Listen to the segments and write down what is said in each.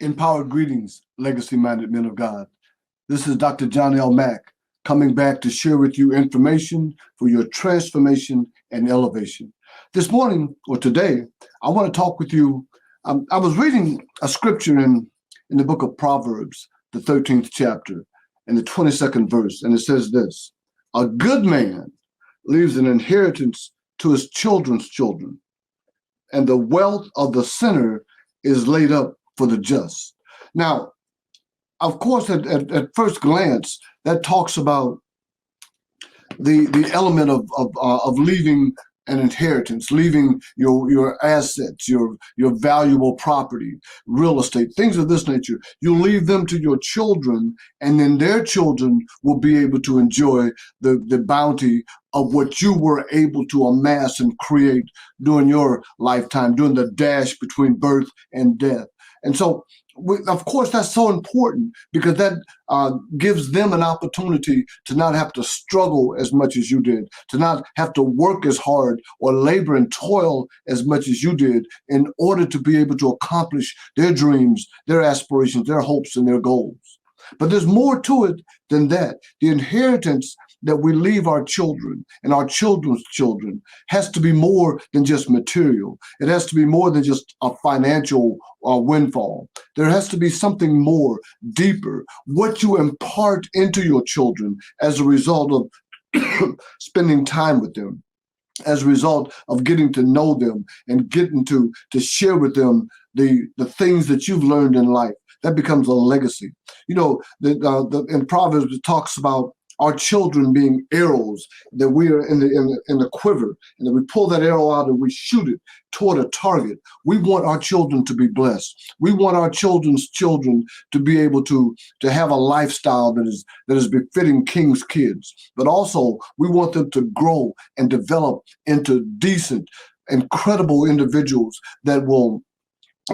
Empowered greetings, legacy-minded men of God. This is Dr. Johnny Mack coming back to share with you information for your transformation and elevation. This morning, or today, I want to talk with you. I was reading a scripture in the book of Proverbs, the 13th chapter, and the 22nd verse, and it says this: a good man leaves an inheritance to his children's children, and the wealth of the sinner is laid up for the just. Now, of course, at first glance, that talks about the element of leaving an inheritance, leaving your assets, your valuable property, real estate, things of this nature. You leave them to your children, and then their children will be able to enjoy the bounty of what you were able to amass and create during your lifetime, during the dash between birth and death. And so, of course, that's so important because that gives them an opportunity to not have to struggle as much as you did, to not have to work as hard or labor and toil as much as you did in order to be able to accomplish their dreams, their aspirations, their hopes, and their goals. But there's more to it than that. The inheritance that we leave our children and our children's children has to be more than just material. It has to be more than just a financial windfall. There has to be something more, deeper, what you impart into your children as a result of spending time with them, as a result of getting to know them and getting to share with them the things that you've learned in life. That becomes a legacy. You know, in Proverbs, it talks about our children being arrows, that we are in the quiver, and that we pull that arrow out and we shoot it toward a target. We want our children to be blessed. We want our children's children to be able to have a lifestyle that is befitting king's kids. But also, we want them to grow and develop into decent, incredible individuals that will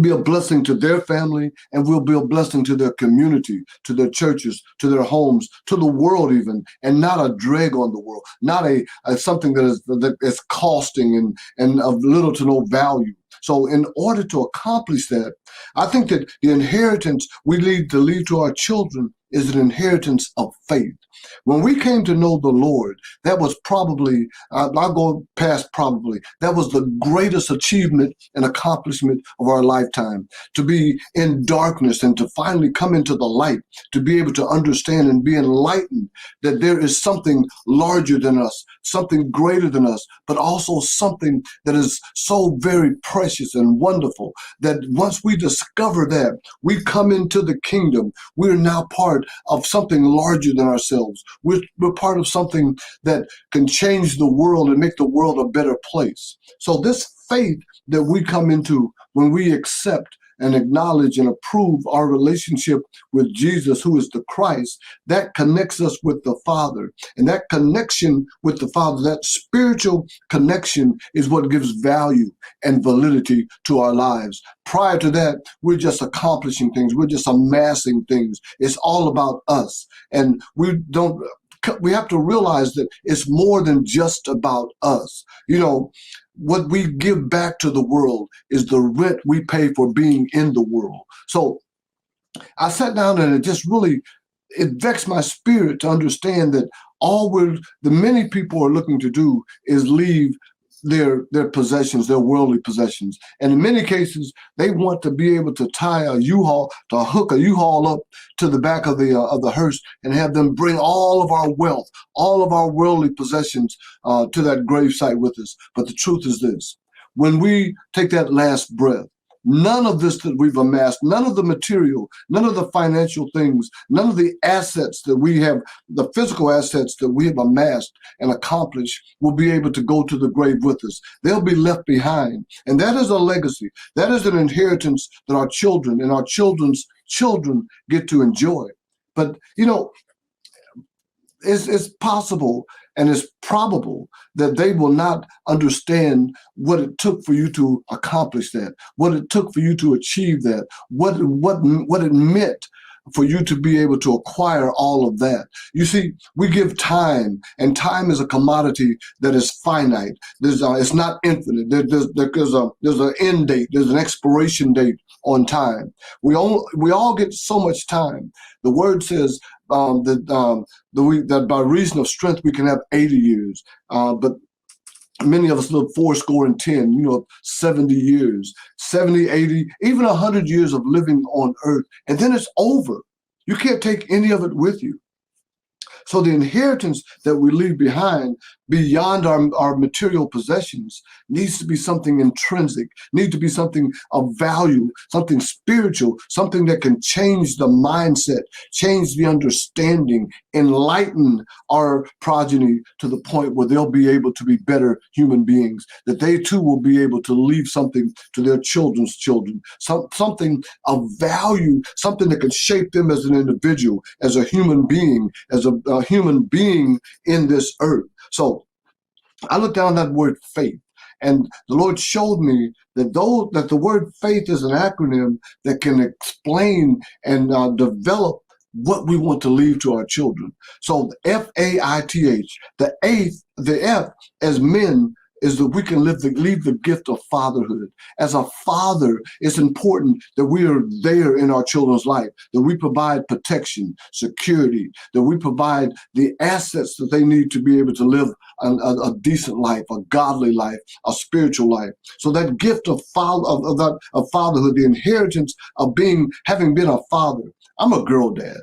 be a blessing to their family and will be a blessing to their community, to their churches, to their homes, to the world even, and not a drag on the world, not a something that is costing and of little to no value. So in order to accomplish that, I think that the inheritance we leave to our children is an inheritance of faith. When we came to know the Lord, that was probably, I'll go past probably, that was the greatest achievement and accomplishment of our lifetime. To be in darkness and to finally come into the light, to be able to understand and be enlightened that there is something larger than us, something greater than us, but also something that is so very precious and wonderful that once we discover that, we come into the kingdom. We're now part of something larger than ourselves. We're part of something that can change the world and make the world a better place. So this faith that we come into when we accept and acknowledge and approve our relationship with Jesus, who is the Christ, that connects us with the Father. And that connection with the Father, that spiritual connection, is what gives value and validity to our lives. Prior to that, we're just accomplishing things. We're just amassing things. It's all about us. And we have to realize that it's more than just about us. You know, what we give back to the world is the rent we pay for being in the world. So I sat down and it vexed my spirit to understand that the many people are looking to do is leave their possessions, their worldly possessions. And in many cases, they want to be able to tie a U-Haul, to hook a U-Haul up to the back of the hearse and have them bring all of our wealth, all of our worldly possessions to that gravesite with us. But the truth is this: when we take that last breath, none of this that we've amassed, none of the material, none of the financial things, none of the assets that we have, the physical assets that we have amassed and accomplished, will be able to go to the grave with us. They'll be left behind. And that is a legacy. That is an inheritance that our children and our children's children get to enjoy. But, you know, it's possible and it's probable that they will not understand what it took for you to accomplish that, what it took for you to achieve that, what it meant for you to be able to acquire all of that. You see, we give time, and time is a commodity that is finite. It's not infinite. There's an end date. There's an expiration date on time. We all get so much time. The word says that by reason of strength we can have 80 years, but many of us live 80, 70 years, 70, 80, even 100 years of living on earth, and then it's over. You can't take any of it with you. So the inheritance that we leave behind beyond our material possessions needs to be something intrinsic, needs to be something of value, something spiritual, something that can change the mindset, change the understanding, enlighten our progeny to the point where they'll be able to be better human beings, that they too will be able to leave something to their children's children, something of value, something that can shape them as an individual, as a human being, as a human being in this earth. So I looked down that word faith, and the Lord showed me that the word faith is an acronym that can explain and develop what we want to leave to our children. So F-A-I-T-H, the F as men, is that we can leave the gift of fatherhood. As a father, it's important that we are there in our children's life, that we provide protection, security, that we provide the assets that they need to be able to live a decent life, a godly life, a spiritual life. So that gift of fatherhood, the inheritance of having been a father. I'm a girl dad.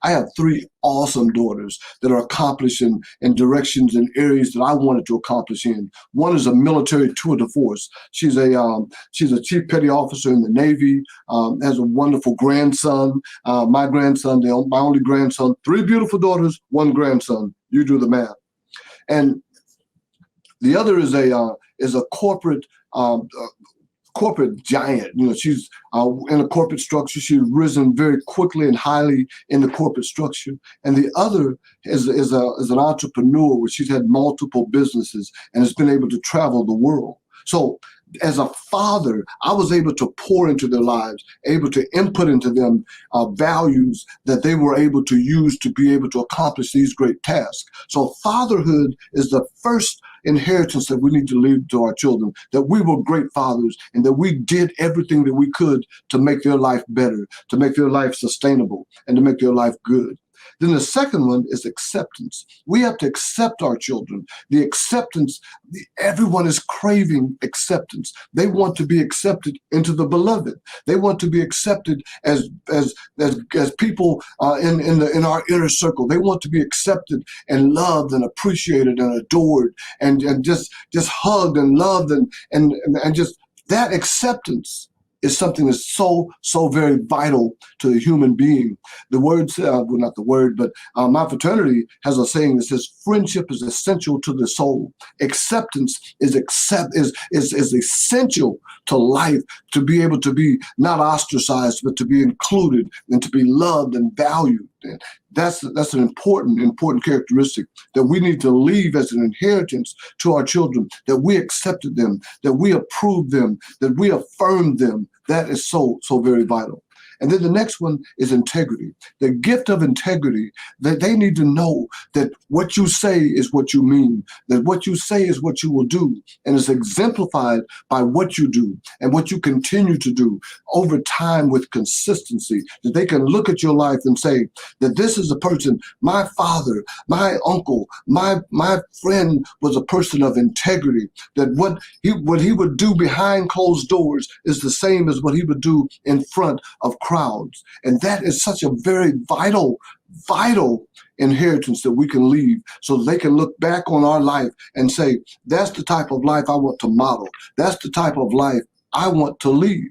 I have 3 awesome daughters that are accomplishing in directions and areas that I wanted to accomplish in. One is a military tour de force. She's a chief petty officer in the Navy, has a wonderful grandson. My grandson, my only grandson, 3 beautiful daughters, 1 grandson. You do the math. And the other is a corporate giant. She's in a corporate structure. She's risen very quickly and highly in the corporate structure. And the other is an entrepreneur where she's had multiple businesses and has been able to travel the world. So as a father, I was able to pour into their lives, able to input into them values that they were able to use to be able to accomplish these great tasks. So fatherhood is the first inheritance that we need to leave to our children, that we were great fathers and that we did everything that we could to make their life better, to make their life sustainable, and to make their life good. Then the second one is acceptance. We have to accept our children. The acceptance, everyone is craving acceptance. They want to be accepted into the beloved. They want to be accepted as people in our inner circle. They want to be accepted and loved and appreciated and adored and just hugged and loved and just that acceptance is something that's so very vital to the human being. The words, not the word, but my fraternity has a saying that says, friendship is essential to the soul. Acceptance is essential to life, to be able to be not ostracized, but to be included and to be loved and valued. And that's an important characteristic that we need to leave as an inheritance to our children, that we accepted them, that we approved them, that we affirmed them. That is so very vital. And then the next one is integrity. The gift of integrity, that they need to know that what you say is what you mean, that what you say is what you will do, and it's exemplified by what you do and what you continue to do over time with consistency, that they can look at your life and say that this is a person, my father, my uncle, my friend was a person of integrity, that what he would do behind closed doors is the same as what he would do in front of crowds. And that is such a very vital inheritance that we can leave, so they can look back on our life and say, that's the type of life I want to model. That's the type of life I want to lead.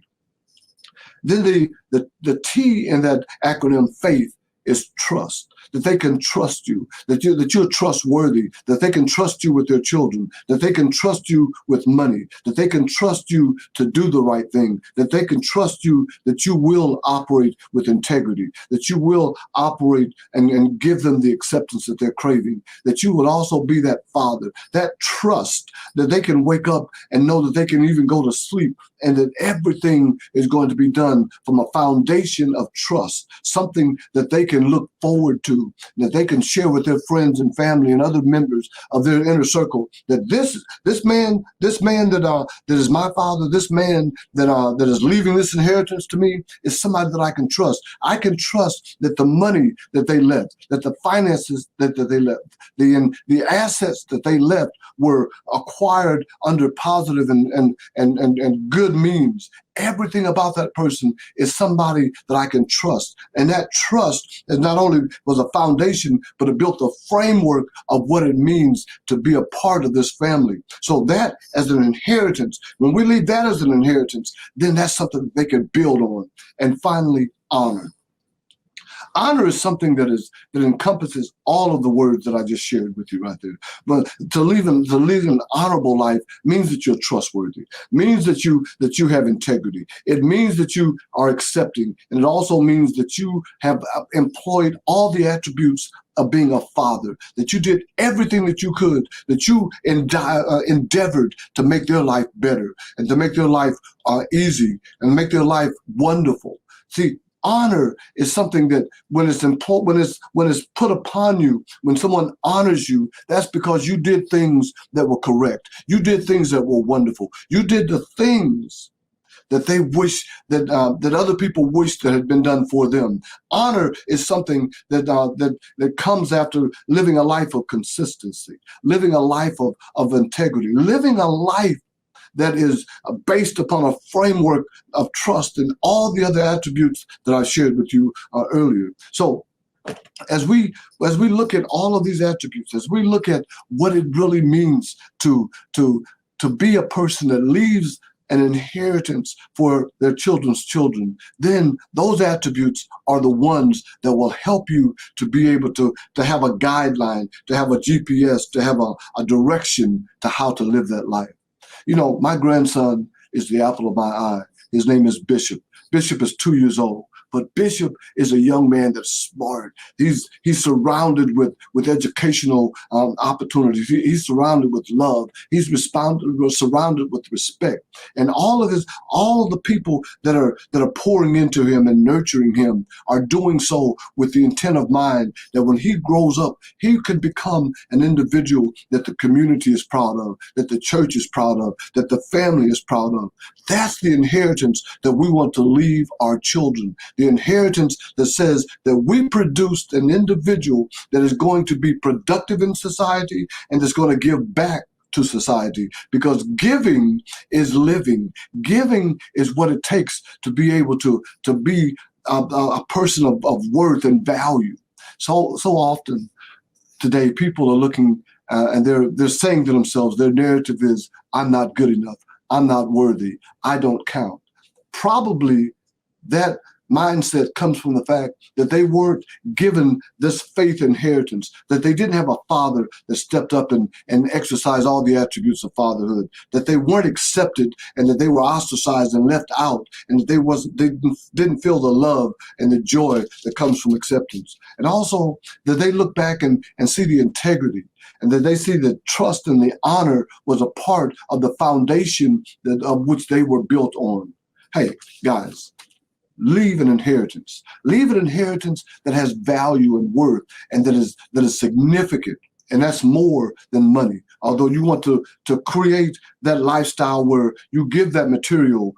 Then the T in that acronym faith is trust, that they can trust you, that you're trustworthy, that they can trust you with their children, that they can trust you with money, that they can trust you to do the right thing, that they can trust you, that you will operate with integrity, that you will operate and give them the acceptance that they're craving, that you will also be that father, that trust, that they can wake up and know that they can even go to sleep and that everything is going to be done from a foundation of trust, something that they can look forward to, that they can share with their friends and family and other members of their inner circle, that this man that is my father, this man that is leaving this inheritance to me is somebody that I can trust. I can trust that the money that they left, that the finances that they left, the assets that they left were acquired under positive and good means. Everything about that person is somebody that I can trust. And that trust is not only was a foundation, but it built a framework of what it means to be a part of this family. So that as an inheritance, when we leave that as an inheritance, then that's something that they can build on. And finally, honor. Honor is something that encompasses all of the words that I just shared with you right there. But to lead an honorable life means that you're trustworthy, means that you have integrity. It means that you are accepting, and it also means that you have employed all the attributes of being a father, that you did everything that you could, that you endeavored to make their life better and to make their life easy and make their life wonderful. See, honor is something that when it's put upon you, when someone honors you, that's because you did things that were correct. You did things that were wonderful. You did the things that they wish that other people wish that had been done for them. Honor is something that comes after living a life of consistency, living a life of integrity, living a life that is based upon a framework of trust and all the other attributes that I shared with you earlier. So as we look at all of these attributes, as we look at what it really means to be a person that leaves an inheritance for their children's children, then those attributes are the ones that will help you to be able to have a guideline, to have a GPS, to have a direction to how to live that life. You know, my grandson is the apple of my eye. His name is Bishop. Bishop is 2 years old, but Bishop is a young man that's smart. He's surrounded with educational opportunities. He's surrounded with love. He's surrounded with respect. And all of the people that are pouring into him and nurturing him are doing so with the intent of mind that when he grows up, he can become an individual that the community is proud of, that the church is proud of, that the family is proud of. That's the inheritance that we want to leave our children. The inheritance that says that we produced an individual that is going to be productive in society and that's going to give back to society, because giving is living. Giving is what it takes to be able to be a person of worth and value. So often today, people are looking and they're saying to themselves, their narrative is, I'm not good enough. I'm not worthy. I don't count. Probably that mindset comes from the fact that they weren't given this faith inheritance, that they didn't have a father that stepped up and exercised all the attributes of fatherhood, that they weren't accepted and that they were ostracized and left out, and that they didn't feel the love and the joy that comes from acceptance. And also that they look back and see the integrity, and that they see that trust and the honor was a part of the foundation of which they were built on. Hey, guys, leave an inheritance. Leave an inheritance that has value and worth and that is significant. And that's more than money. Although you want to create that lifestyle where you give that material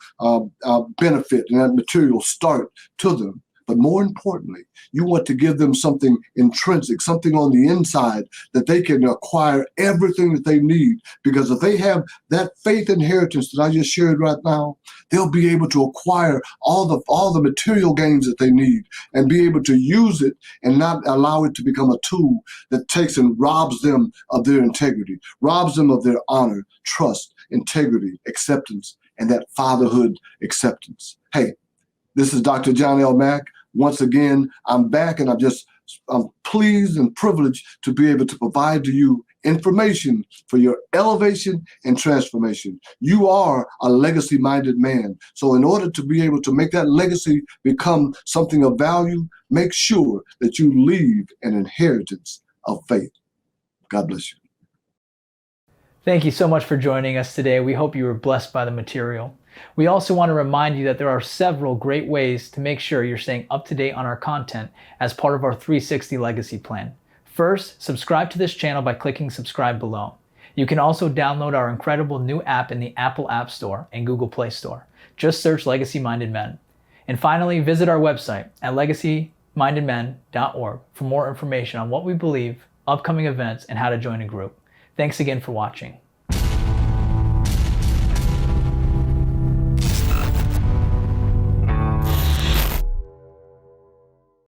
benefit and that material start to them. But more importantly, you want to give them something intrinsic, something on the inside that they can acquire everything that they need. Because if they have that faith inheritance that I just shared right now, they'll be able to acquire all the material gains that they need and be able to use it and not allow it to become a tool that takes and robs them of their integrity, robs them of their honor, trust, integrity, acceptance, and that fatherhood acceptance. Hey, this is Dr. Johnny L. Mack. Once again, I'm back, and I'm pleased and privileged to be able to provide to you information for your elevation and transformation. You are a legacy-minded man. So in order to be able to make that legacy become something of value, make sure that you leave an inheritance of faith. God bless you. Thank you so much for joining us today. We hope you were blessed by the material. We also want to remind you that there are several great ways to make sure you're staying up to date on our content as part of our 360 Legacy Plan. First, subscribe to this channel by clicking subscribe below. You can also download our incredible new app in the Apple App Store and Google Play Store. Just search Legacy Minded Men. And finally, visit our website at legacymindedmen.org for more information on what we believe, upcoming events, and how to join a group. Thanks again for watching.